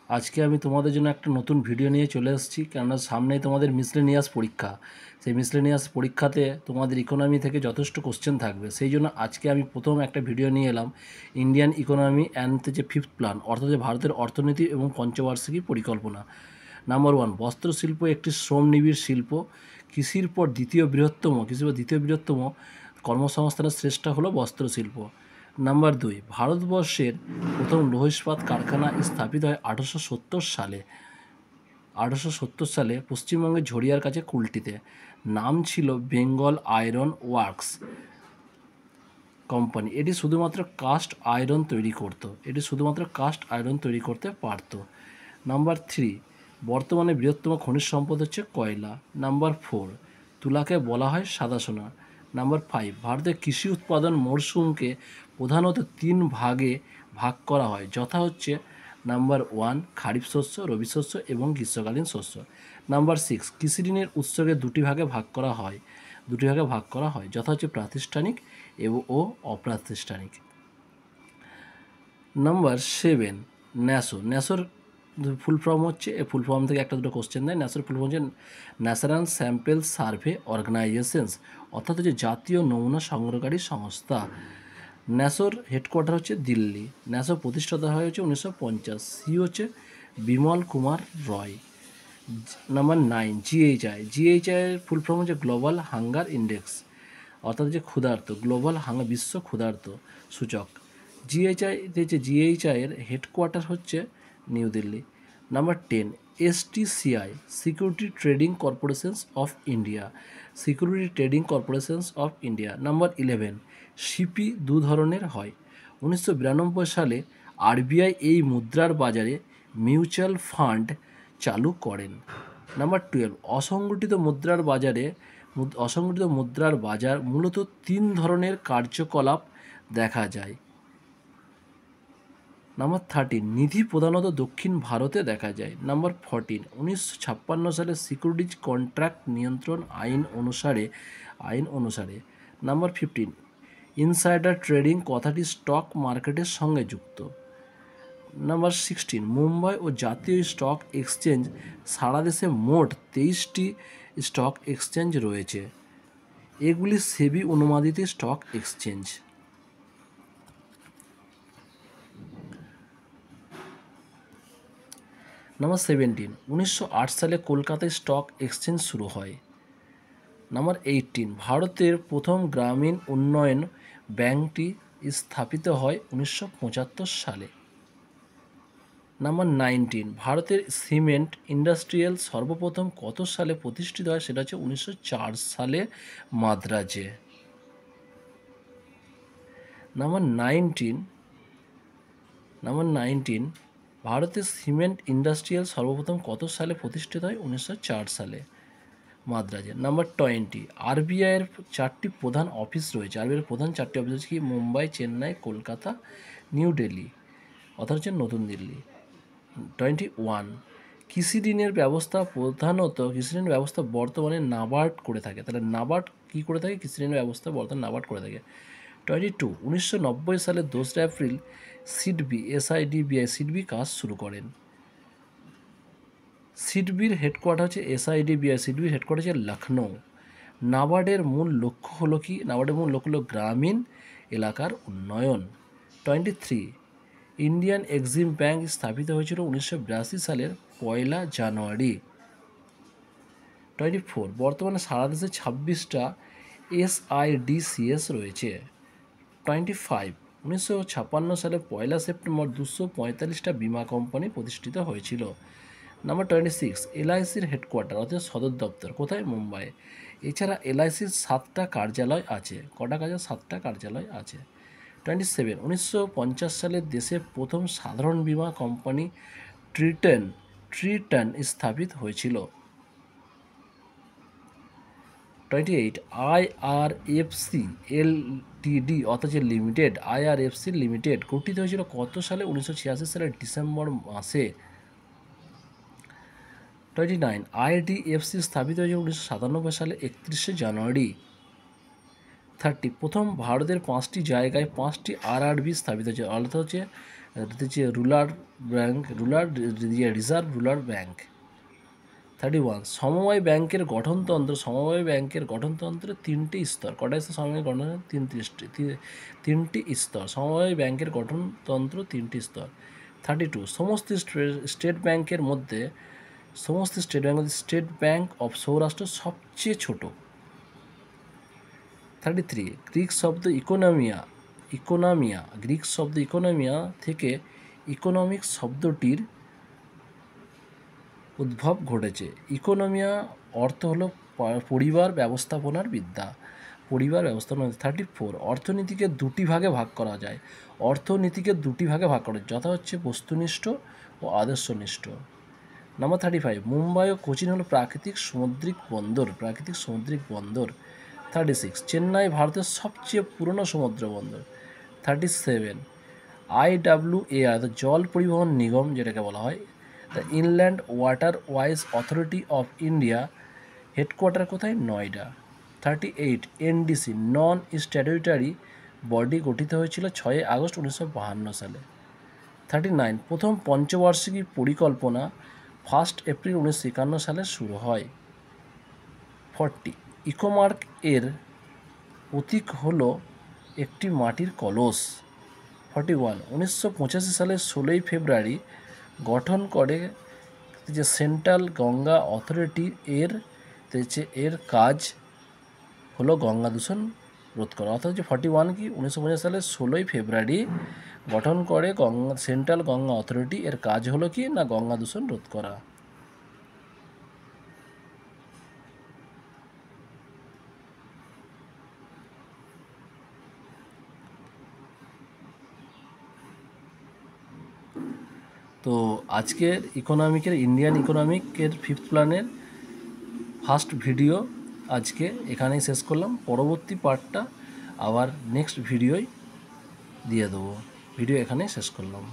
আজকে আমি তোমাদের জন্য একটা নতুন ভিডিও নিয়ে চলে এসেছি, কেননা সামনেই তোমাদের মিসলেনিয়াস পরীক্ষা। সেই মিসলেনিয়াস পরীক্ষাতে তোমাদের ইকোনমি থেকে যথেষ্ট কোশ্চেন থাকবে। সেই জন্য আজকে আমি প্রথম একটা ভিডিও নিয়ে এলাম ইন্ডিয়ান ইকোনমি অ্যান্ড যে ফিফথ প্ল্যান, অর্থাৎ যে ভারতের অর্থনীতি এবং পঞ্চবার্ষিকী পরিকল্পনা। নাম্বার 1, বস্ত্রশিল্প একটি শ্রমনিবিড় শিল্প। কৃষির পর দ্বিতীয় বৃহত্তম কর্মসংস্থানের শ্রেষ্ঠ হলো বস্ত্রশিল্প। নাম্বার 2, ভারতবর্ষের প্রথম লৌহ ইস্পাত কারখানা স্থাপিত হয় 1870 সালে পশ্চিমবঙ্গের ঝরিয়ার কাছে কুলটিতে। নাম ছিল বেঙ্গল আয়রন ওয়ার্কস কোম্পানি। এটি শুধুমাত্র কাস্ট আয়রন তৈরি করতে পারত। নাম্বার 3, বর্তমানে বৃহত্তম খনিজ সম্পদ হচ্ছে কয়লা। নাম্বার 4, তুলাকে বলা হয় সাদা সোনা। নাম্বার 5, ভারতের কৃষি উৎপাদন মরশুমকে প্রধানত 3 ভাগে ভাগ করা হয়, যথা হচ্ছে নাম্বার 1 খারিফ শস্য, রবি শস্য এবং গ্রীষ্মকালীন শস্য। নাম্বার 6, কৃষি ঋণের উৎসকে দুটি ভাগে ভাগ করা হয়, যথা হচ্ছে প্রাতিষ্ঠানিক ও অপ্রাতিষ্ঠানিক। নাম্বার 7, ন্যাসোর ফুল ফর্ম হচ্ছে, ফুল ফর্ম থেকে একটা দুটো কোশ্চেন দেয়। ন্যাসোর ফুল ফর্ম হচ্ছে ন্যাশনাল স্যাম্পেল সার্ভে অর্গানাইজেশনস, অর্থাৎ হচ্ছে জাতীয় নমুনা সংগ্রহকারী সংস্থা। ন্যাসোর হেডকোয়ার্টার হচ্ছে দিল্লি। ন্যাসো প্রতিষ্ঠাতা হয় হচ্ছে 1950। সি হচ্ছে বিমল কুমার রয়। নাম্বার 9, জিএইচআই এর ফুল ফর্ম হচ্ছে গ্লোবাল হাঙ্গার ইন্ডেক্স, অর্থাৎ যে বিশ্ব ক্ষুধার্ত সূচক। জিএইচআই এর হেডকোয়ার্টার হচ্ছে New Delhi. Number 10, STCI security trading corporations of India. Number 11, CP দু ধরনের হয়। 1992 সালে আরবিআই এই মুদ্রার বাজারে মিউচুয়াল ফান্ড চালু করেন। নাম্বার 12, অসংগঠিত মুদ্রার বাজার মূলত 3 ধরনের কার্যকলাপ দেখা যায়। নাম্বার 13, নিধি প্রধানত দক্ষিণ ভারতে দেখা যায়। নাম্বার 14, 1956 সালে সিকিউরিটিজ কন্ট্রাক্ট নিয়ন্ত্রণ আইন অনুসারে। নাম্বার 15, ইনসাইডার ট্রেডিং কথাটি স্টক মার্কেটের সঙ্গে যুক্ত। নাম্বার 16, মুম্বাই ও জাতীয় স্টক এক্সচেঞ্জ, সারা দেশে মোট 23টি স্টক এক্সচেঞ্জ রয়েছে। এগুলি সেবি অনুমোদিত স্টক এক্সচেঞ্জ। নাম্বার 17, 1908 সালে কলকাতায় স্টক এক্সচেঞ্জ শুরু হয়। নাম্বার 18, ভারতের প্রথম গ্রামীণ উন্নয়ন ব্যাংকটি স্থাপিত হয় 1975 সালে। নাম্বার 19, ভারতের সিমেন্ট ইন্ডাস্ট্রিয়াল সর্বপ্রথম কত সালে প্রতিষ্ঠিত হয়, সেটা হচ্ছে 1904 সালে মাদ্রাজে। নাম্বার 19, ভারতের সিমেন্ট ইন্ডাস্ট্রিয়াল সর্বপ্রথম কত সালে প্রতিষ্ঠিত হয়, 1904 সালে মাদ্রাজে। নাম্বার 20, আরবিআইয়ের 4টি প্রধান অফিস রয়েছে। আরবিআইয়ের প্রধান 4টি অফিস হচ্ছে কি, মুম্বাই, চেন্নাই, কলকাতা, নিউ দিল্লি, অর্থাৎ হচ্ছে নতুন দিল্লি। 21, কৃষি ঋণের ব্যবস্থা বর্তমানে নাবার্ড করে থাকে। তাহলে নাবার্ড কী করে থাকে? কৃষি ঋণের ব্যবস্থা বর্তমানে নাবার্ড করে থাকে। 22, 1990 সালের 2রা এপ্রিল সিডবি কাজ শুরু করেন। সিডবির হেডকোয়ার্টার হচ্ছে সিডবির হেডকোয়ার্টার হচ্ছে লখনৌ। নাবার্ডের মূল লক্ষ্য হলো কি? নাবার্ডের মূল লক্ষ্য হলো গ্রামীণ এলাকার উন্নয়ন। 23, ইন্ডিয়ান এক্সিম ব্যাংক স্থাপিত হয়েছিল 1982 সালের 1 জানুয়ারি। 24, বর্তমানে সারা দেশে 26টা SIDCS রয়েছে। 25, 1956 সালে 1 সেপ্টেম্বর 245টা বিমা কোম্পানি প্রতিষ্ঠিত হয়েছিল। নাম্বার 26, LICর হেডকোয়ার্টার অর্থাৎ সদর দপ্তর কোথায়? মুম্বাই। এছাড়া LICর 7টা কার্যালয় আছে। কটা কার্যালয়? 7টা কার্যালয় আছে। 27, 1950 সালে দেশের প্রথম সাধারণ বীমা কোম্পানি ট্রিটন স্থাপিত হয়েছিল। 28, IRFC LTD অর্থাৎ যে IRFC লিমিটেড গঠিত হয়েছিল কত সালে? 1986 সালের ডিসেম্বর মাসে। 29, IDFC স্থাপিত হয়েছিল 1997 সালে 31 জানুয়ারি। 30, প্রথম ভারতের 5টি জায়গায় 5টি RRB স্থাপিত হয়েছে, অর্থাৎ হচ্ছে এটা হচ্ছে রিজার্ভ রুরাল ব্যাংক। 31 সমবায় ব্যাংকের গঠনতন্ত্রে তিনটি স্তর। কটা স্তর সমবায় গঠন? তিনটি স্তর। সমবায় ব্যাংকের গঠনতন্ত্র তিনটি স্তর। 32 সমস্ত স্টেট ব্যাংকের মধ্যে স্টেট ব্যাংক অফ সৌরাষ্ট্র সবচেয়ে ছোট। 33 গ্রিক শব্দ ইকোনমিয়া থেকে ইকোনমিক শব্দটির উদ্ভব ঘটেছে। ইকোনমিয়া অর্থ হলো পরিবার ব্যবস্থাপনার বিদ্যা। 34 অর্থনীতিকে দুটি ভাগে ভাগ করা যায়। যথা হচ্ছে বস্তুনিষ্ঠ ও আদর্শনিষ্ঠ। নাম্বার 35 মুম্বাই ও কোচিন হলো প্রাকৃতিক সামুদ্রিক বন্দর। 36 চেন্নাই ভারতের সবচেয়ে পুরনো সমুদ্র বন্দর। 37 IWAR জল পরিবহন নিগম যেটাকে বলা হয়, the inland waterways authority of India headquarter কোথায়? নয়ডা। 38 NDC নন স্ট্যাটিউটারি বডি গঠিত হয়েছিল 6 আগস্ট 1952 সালে। 39 প্রথম পঞ্চবার্ষিকী পরিকল্পনা 1 এপ্রিল 1951 সালে শুরু হয়। 40 ইকোমার্ক এর প্রতীক হলো একটি মাটির কলস। 41 1985 সালের 16 ফেব্রুয়ারি গঠন করে যে সেন্ট্রাল গঙ্গা অথরিটি এর কাজ হলো গঙ্গা দূষণ রোধ করা। অর্থাৎ 41 কি 1950 সালের 16 ফেব্রুয়ারি গঠন করে সেন্ট্রাল গঙ্গা অথরিটি, এর কাজ হলো কি না গঙ্গা দূষণ রোধ করা। তো আজকের ইন্ডিয়ান ইকোনমিকের 5th প্ল্যানের ফার্স্ট ভিডিও আজকে এখানেই শেষ করলাম। পরবর্তী পার্টটা আবার নেক্সট ভিডিওয় দিয়ে দেবো। ভিডিও এখানেই শেষ করলাম।